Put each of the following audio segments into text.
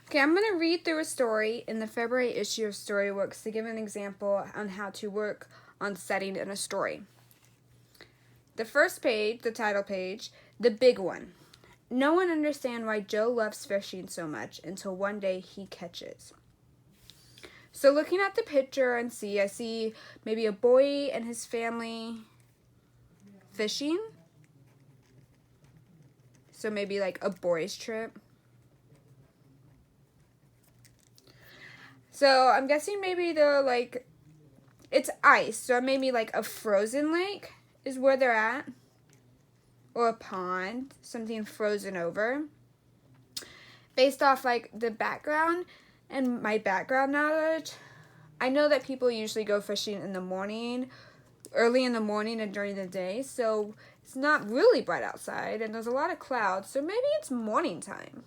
Okay, I'm going to read through a story in the February issue of Storyworks to give an example on how to work on setting in a story. The first page, the title page, the big one. No one understands why Joe loves fishing so much until one day he catches. So looking at the picture I see maybe a boy and his family fishing. So maybe like a boys trip. So I'm guessing maybe it's ice. So maybe like a frozen lake is where they're at. Or a pond, something frozen over. Based off like the background and my background knowledge, I know that people usually go fishing in the morning, early in the morning and during the day. So it's not really bright outside and there's a lot of clouds. So maybe it's morning time.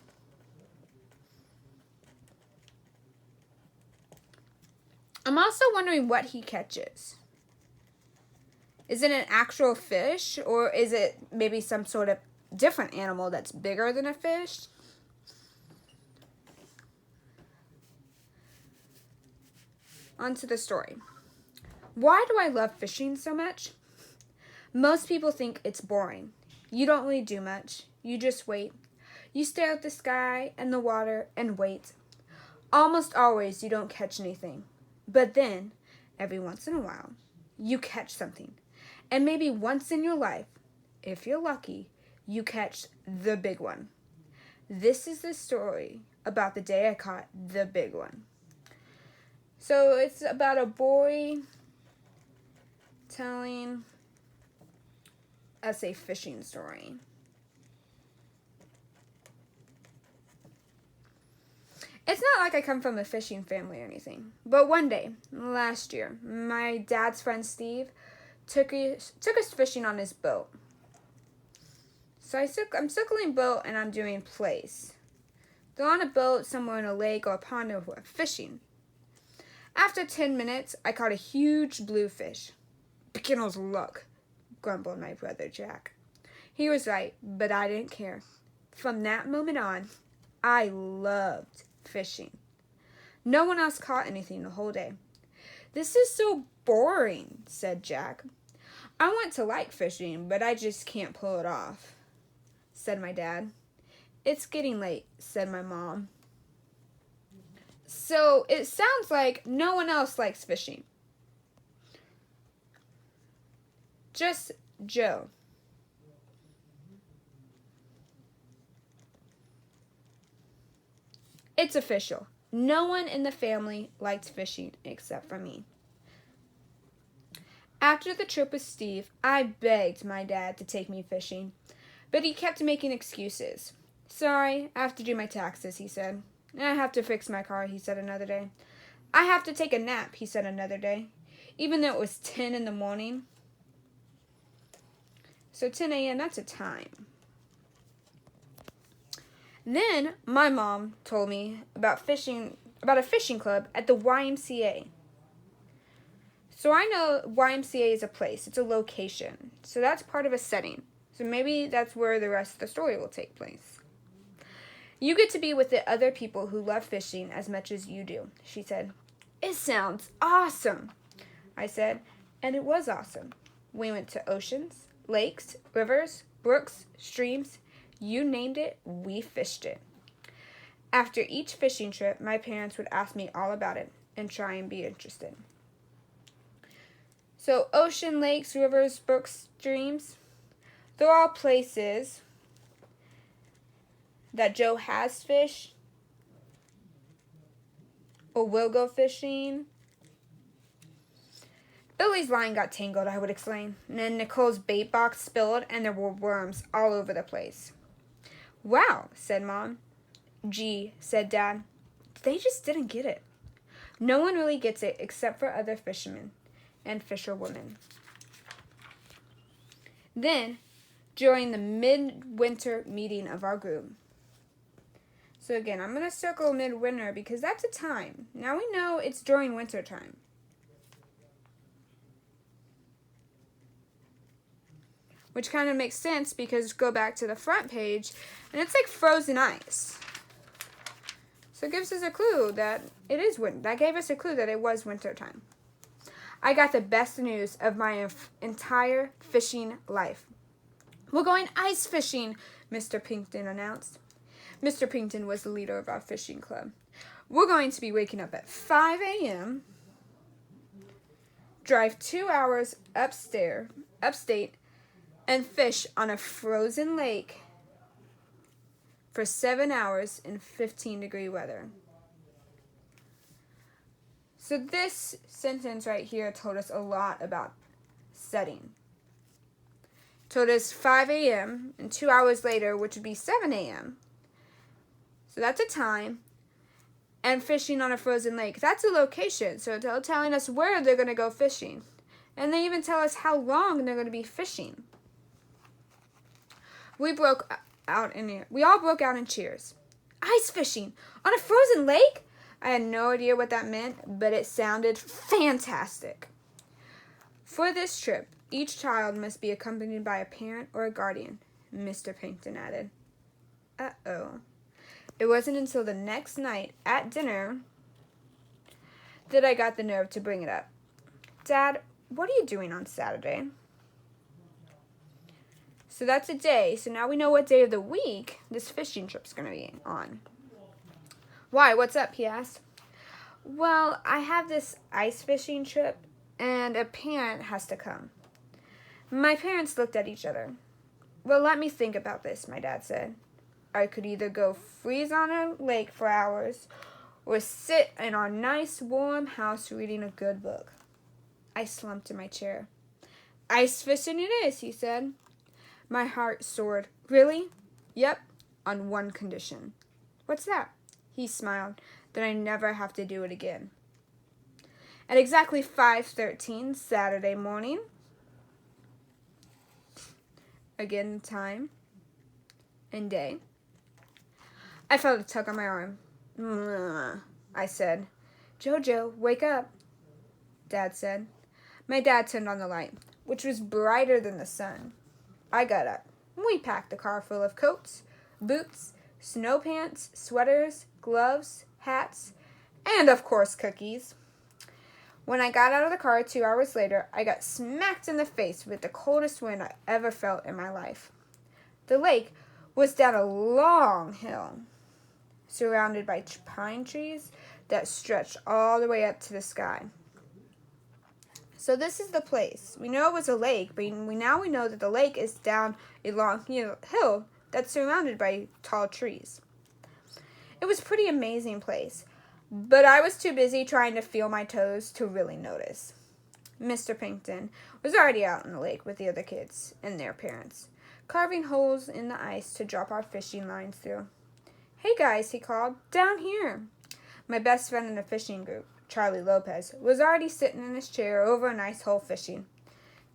I'm also wondering what he catches. Is it an actual fish or is it maybe some sort of different animal that's bigger than a fish? On to the story. Why do I love fishing so much? Most people think it's boring. You don't really do much. You just wait. You stare at the sky and the water and wait. Almost always you don't catch anything. But then, every once in a while, you catch something. And maybe once in your life, if you're lucky, you catch the big one. This is the story about the day I caught the big one. So it's about a boy telling us a fishing story. It's not like I come from a fishing family or anything. But one day, last year, my dad's friend Steve took us fishing on his boat. So I'm circling boat and I'm doing place. They're on a boat somewhere in a lake or a pond or fishing. After 10 minutes, I caught a huge bluefish. Beginner's luck, grumbled my brother Jack. He was right, but I didn't care. From that moment on, I loved fishing. No one else caught anything the whole day. This is so boring, said Jack. I want to like fishing, but I just can't pull it off, said my dad. It's getting late, said my mom. So it sounds like no one else likes fishing. Just Joe. It's official. No one in the family likes fishing except for me. After the trip with Steve, I begged my dad to take me fishing, but he kept making excuses. Sorry, I have to do my taxes, he said. I have to fix my car, he said another day. I have to take a nap, he said another day, even though it was 10 in the morning. So 10 a.m., that's a time. Then my mom told me about a fishing club at the YMCA. So I know YMCA is a place. It's a location. So that's part of a setting. So maybe that's where the rest of the story will take place. You get to be with the other people who love fishing as much as you do, she said. It sounds awesome, I said, and it was awesome. We went to oceans, lakes, rivers, brooks, streams. You named it, we fished it. After each fishing trip, my parents would ask me all about it and try and be interested. So ocean, lakes, rivers, brooks, streams, they're all places that Joe has fished or will go fishing. Billy's line got tangled, I would explain, and then Nicole's bait box spilled and there were worms all over the place. Wow, said Mom. Gee, said Dad. They just didn't get it. No one really gets it except for other fishermen and fisherwomen. Then, during the midwinter meeting of our group. So again, I'm going to circle midwinter because that's a time. Now we know it's during winter time. Which kind of makes sense because go back to the front page and it's like frozen ice. So it gives us a clue that it is winter. That gave us a clue that it was winter time. I got the best news of my entire fishing life. We're going ice fishing, Mr. Pinkton announced. Mr. Pinkton was the leader of our fishing club. We're going to be waking up at 5 a.m., drive 2 hours upstate, and fish on a frozen lake for 7 hours in 15-degree weather. So this sentence right here told us a lot about setting. Told us 5 a.m. and 2 hours later, which would be 7 a.m. So that's a time. And fishing on a frozen lake, that's a location. So they're telling us where they're going to go fishing. And they even tell us how long they're going to be fishing. We all broke out in cheers. Ice fishing on a frozen lake? I had no idea what that meant, but it sounded fantastic. For this trip, each child must be accompanied by a parent or a guardian, Mr. Pinkton added. Uh-oh. It wasn't until the next night at dinner that I got the nerve to bring it up. Dad, what are you doing on Saturday? So that's a day. So now we know what day of the week this fishing trip's going to be on. Why? What's up? He asked. Well, I have this ice fishing trip, and a parent has to come. My parents looked at each other. Well, let me think about this, my dad said. I could either go freeze on a lake for hours or sit in our nice warm house reading a good book. I slumped in my chair. Ice fishing it is, he said. My heart soared. Really? Yep, on one condition. What's that? He smiled. That I never have to do it again. At exactly 5:13 Saturday morning, again time and day, I felt a tug on my arm. I said, Jojo, wake up, Dad said. My dad turned on the light, which was brighter than the sun. I got up. We packed a car full of coats, boots, snow pants, sweaters, gloves, hats, and, of course, cookies. When I got out of the car 2 hours later, I got smacked in the face with the coldest wind I ever felt in my life. The lake was down a long hill, surrounded by pine trees that stretched all the way up to the sky. So this is the place. We know it was a lake, but now we know that the lake is down a long hill that's surrounded by tall trees. It was a pretty amazing place, but I was too busy trying to feel my toes to really notice. Mr. Pinkton was already out in the lake with the other kids and their parents, carving holes in the ice to drop our fishing lines through. Hey guys, he called, down here. My best friend in the fishing group, Charlie Lopez, was already sitting in his chair over a nice hole fishing.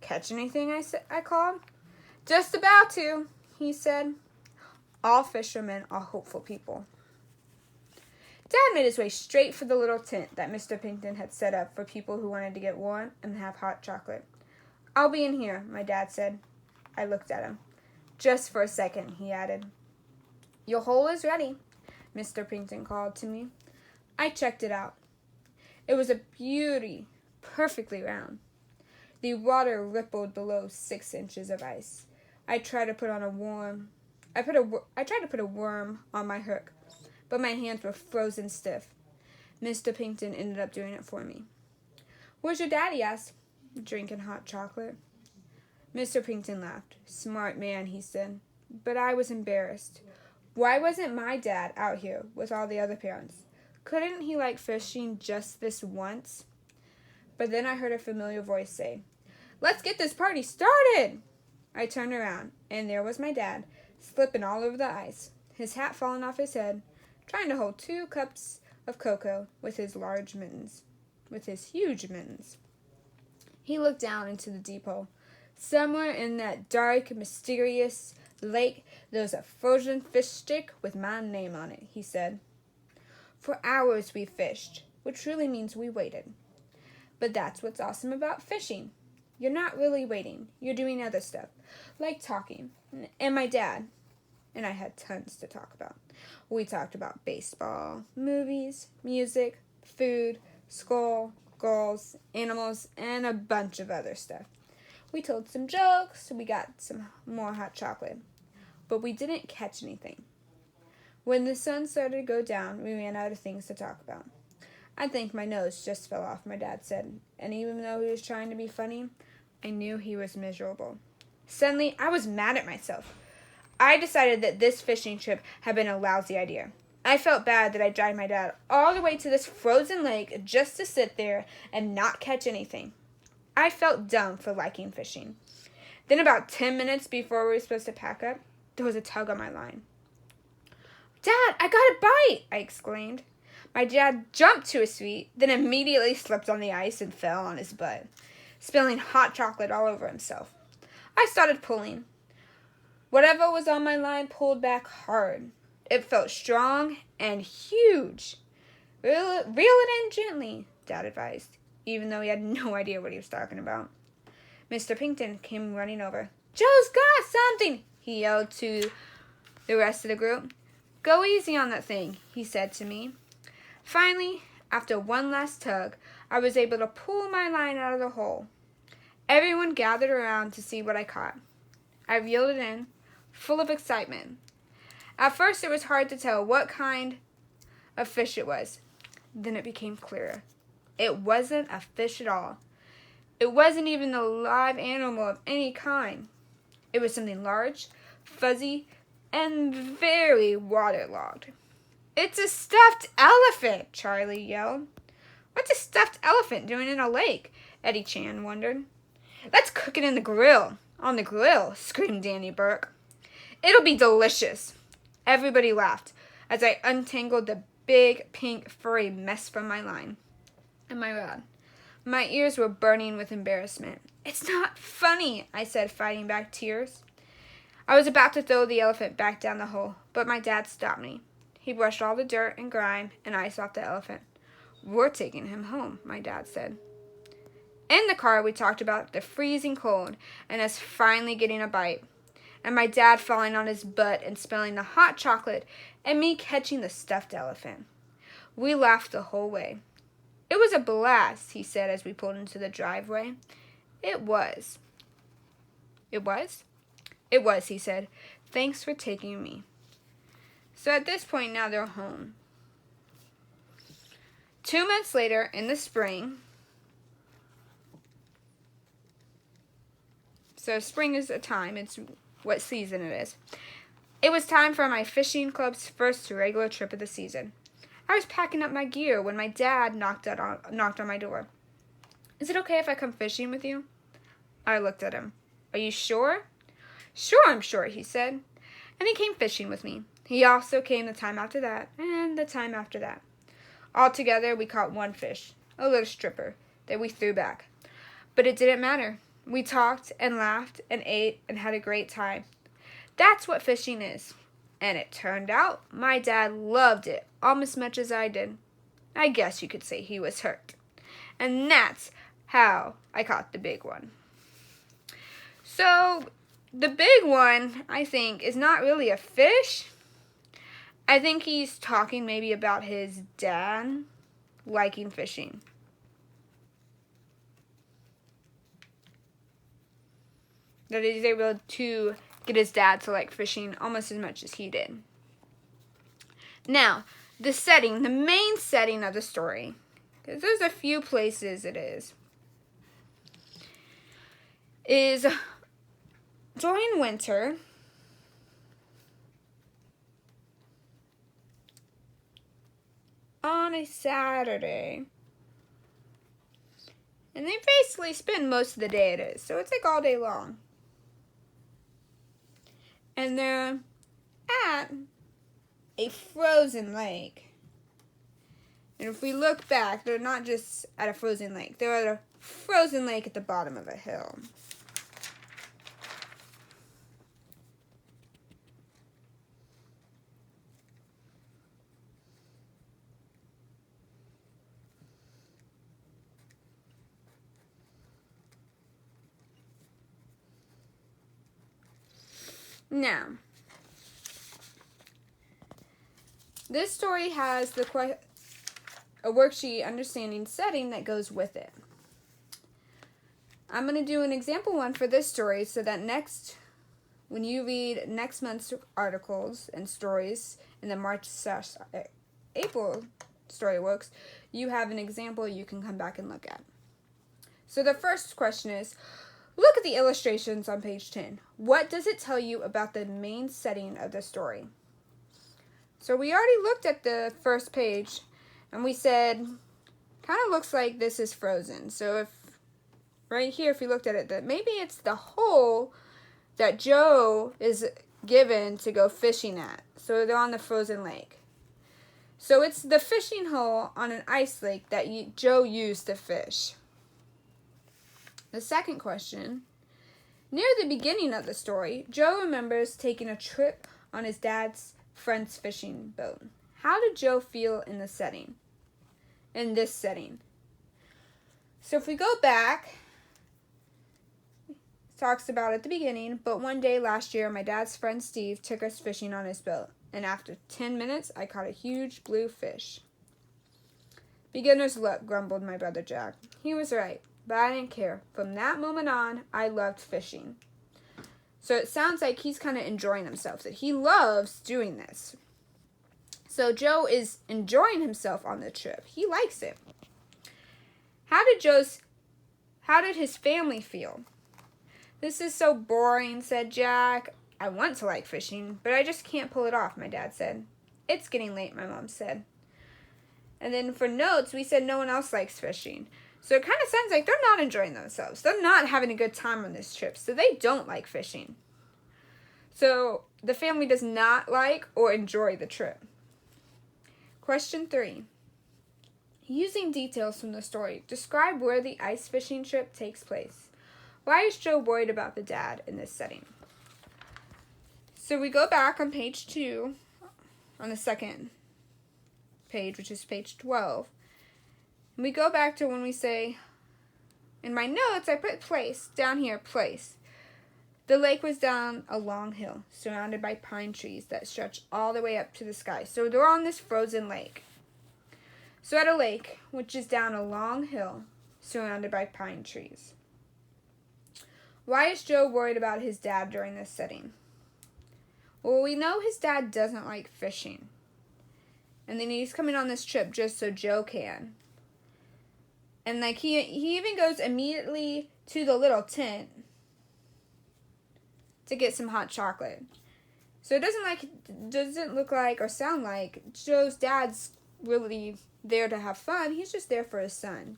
Catch anything? I called. Just about to, he said. All fishermen are hopeful people. Dad made his way straight for the little tent that Mr. Pinkton had set up for people who wanted to get warm and have hot chocolate. I'll be in here, my dad said. I looked at him. Just for a second, he added. Your hole is ready, Mr. Pinkton called to me. I checked it out. It was a beauty, perfectly round. The water rippled below 6 inches of ice. I tried to put a worm on my hook, but my hands were frozen stiff. Mr. Pinkton ended up doing it for me. Where's your daddy? Asked. Drinking hot chocolate. Mr. Pinkton laughed. Smart man, he said. But I was embarrassed. Why wasn't my dad out here with all the other parents? Couldn't he like fishing just this once? But then I heard a familiar voice say, Let's get this party started! I turned around, and there was my dad, slipping all over the ice, his hat falling off his head, trying to hold 2 cups of cocoa with his huge mittens. He looked down into the deep hole. Somewhere in that dark, mysterious lake, there was a frozen fish stick with my name on it, he said. For hours we fished, which really means we waited. But that's what's awesome about fishing. You're not really waiting. You're doing other stuff, like talking. And my dad and I had tons to talk about. We talked about baseball, movies, music, food, school, girls, animals, and a bunch of other stuff. We told some jokes, we got some more hot chocolate, but we didn't catch anything. When the sun started to go down, we ran out of things to talk about. I think my nose just fell off, my dad said, and even though he was trying to be funny, I knew he was miserable. Suddenly, I was mad at myself. I decided that this fishing trip had been a lousy idea. I felt bad that I dragged my dad all the way to this frozen lake just to sit there and not catch anything. I felt dumb for liking fishing. Then about 10 minutes before we were supposed to pack up, there was a tug on my line. "Dad, I got a bite!" I exclaimed. My dad jumped to his feet, then immediately slipped on the ice and fell on his butt, spilling hot chocolate all over himself. I started pulling. Whatever was on my line pulled back hard. It felt strong and huge. Reel it in gently, Dad advised, even though he had no idea what he was talking about. Mr. Pinkton came running over. "Joe's got something!" he yelled to the rest of the group. "Go easy on that thing," he said to me. Finally, after one last tug, I was able to pull my line out of the hole. Everyone gathered around to see what I caught. I reeled it in, full of excitement. At first, it was hard to tell what kind of fish it was. Then it became clearer. It wasn't a fish at all. It wasn't even a live animal of any kind. It was something large, fuzzy, and very waterlogged. "It's a stuffed elephant!" Charlie yelled. "What's a stuffed elephant doing in a lake?" Eddie Chan wondered. "Let's cook it in the grill." "On the grill," screamed Danny Burke. "It'll be delicious." Everybody laughed as I untangled the big, pink, furry mess from my line and my rod. My ears were burning with embarrassment. "It's not funny," I said, fighting back tears. I was about to throw the elephant back down the hole, but my dad stopped me. He brushed all the dirt and grime and ice off the elephant. "We're taking him home," my dad said. In the car, we talked about the freezing cold and us finally getting a bite, and my dad falling on his butt and spilling the hot chocolate, and me catching the stuffed elephant. We laughed the whole way. "It was a blast," he said as we pulled into the driveway. "It was." "It was?" "It was," he said. "Thanks for taking me." So at this point now they're home. 2 months later, in the spring, so spring is a time, it's what season it is. It was time for my fishing club's first regular trip of the season. I was packing up my gear when my dad knocked on my door. "Is it okay if I come fishing with you?" I looked at him. "Are you sure?" "Sure, I'm sure," he said. And he came fishing with me. He also came the time after that, and the time after that. Altogether, we caught one fish, a little stripper, that we threw back. But it didn't matter. We talked and laughed and ate and had a great time. That's what fishing is. And it turned out my dad loved it almost as much as I did. I guess you could say he was hurt. And that's how I caught the big one. So, the big one, I think, is not really a fish. I think he's talking maybe about his dad liking fishing. That he's able to get his dad to like fishing almost as much as he did. Now, the setting, the main setting of the story, because there's a few places it is during winter. On a Saturday. And they basically spend most of the day at it. So it's like all day long. And they're at a frozen lake. And if we look back, they're not just at a frozen lake. They're at a frozen lake at the bottom of a hill. Now, This story has a worksheet understanding setting that goes with it. I'm going to do an example one for this story so that when you read next month's articles and stories in the March/April Storyworks, you have an example you can come back and look at. So the first question is, look at the illustrations on page 10. What does it tell you about the main setting of the story? So we already looked at the first page, and we said, kind of looks like this is Frozen. So if right here, if you looked at it, that maybe it's the hole that Joe is given to go fishing at. So they're on the frozen lake. So it's the fishing hole on an ice lake that Joe used to fish. The second question, near the beginning of the story, Joe remembers taking a trip on his dad's friend's fishing boat. How did Joe feel in this setting? So if we go back, it talks about at the beginning, but one day last year, my dad's friend Steve took us fishing on his boat, and after 10 minutes, I caught a huge blue fish. Beginner's luck, grumbled my brother Jack. He was right, but I didn't care. From that moment on, I loved fishing. So it sounds like he's kind of enjoying himself, that he loves doing this. So Joe is enjoying himself on the trip. He likes it. How did his family feel? This is so boring, said Jack. I want to like fishing, but I just can't pull it off, my dad said. It's getting late, my mom said. And then for notes, we said no one else likes fishing. So it kind of sounds like they're not enjoying themselves. They're not having a good time on this trip, so they don't like fishing. So the family does not like or enjoy the trip. Question 3. Using details from the story, describe where the ice fishing trip takes place. Why is Joe worried about the dad in this setting? So we go back on page 2, on the second page, which is page 12. And we go back to when we say, in my notes, I put place, down here, place. The lake was down a long hill, surrounded by pine trees that stretched all the way up to the sky. So they're on this frozen lake. So at a lake, which is down a long hill, surrounded by pine trees. Why is Joe worried about his dad during this setting? Well, we know his dad doesn't like fishing. And then he's coming on this trip just so Joe can. And like he even goes immediately to the little tent to get some hot chocolate. So it doesn't look like or sound like Joe's dad's really there to have fun. He's just there for his son.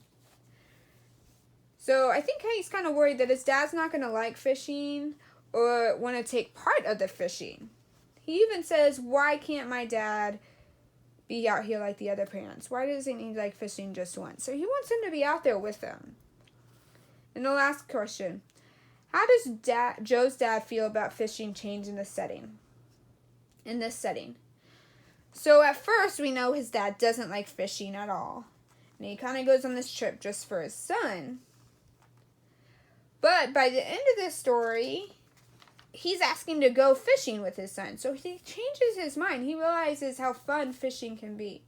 So I think he's kind of worried that his dad's not going to like fishing or want to take part of the fishing. He even says, why can't my dad be out here like the other parents? Why doesn't he like fishing just once? So he wants him to be out there with them. And the last question, how does Joe's dad feel about fishing changing the setting? In this setting. So at first we know his dad doesn't like fishing at all. And he kind of goes on this trip just for his son. But by the end of this story, he's asking to go fishing with his son. So he changes his mind. He realizes how fun fishing can be.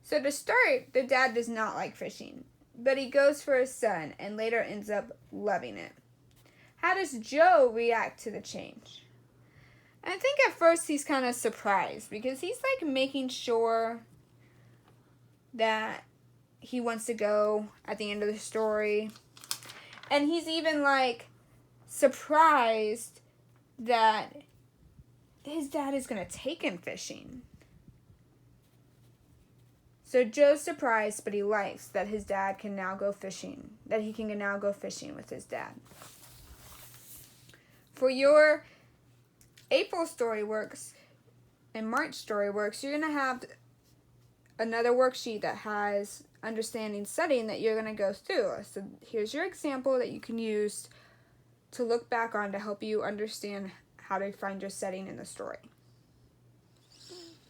So to start, the dad does not like fishing. But he goes for his son and later ends up loving it. How does Joe react to the change? And I think at first he's kind of surprised because he's like making sure that he wants to go at the end of the story. And he's even like surprised that his dad is going to take him fishing. So Joe's surprised, but he likes that his dad can now go fishing, that he can now go fishing with his dad. For your April Storyworks and March Storyworks, you're going to have another worksheet that has understanding setting that you're going to go through. So here's your example that you can use to look back on to help you understand how to find your setting in the story.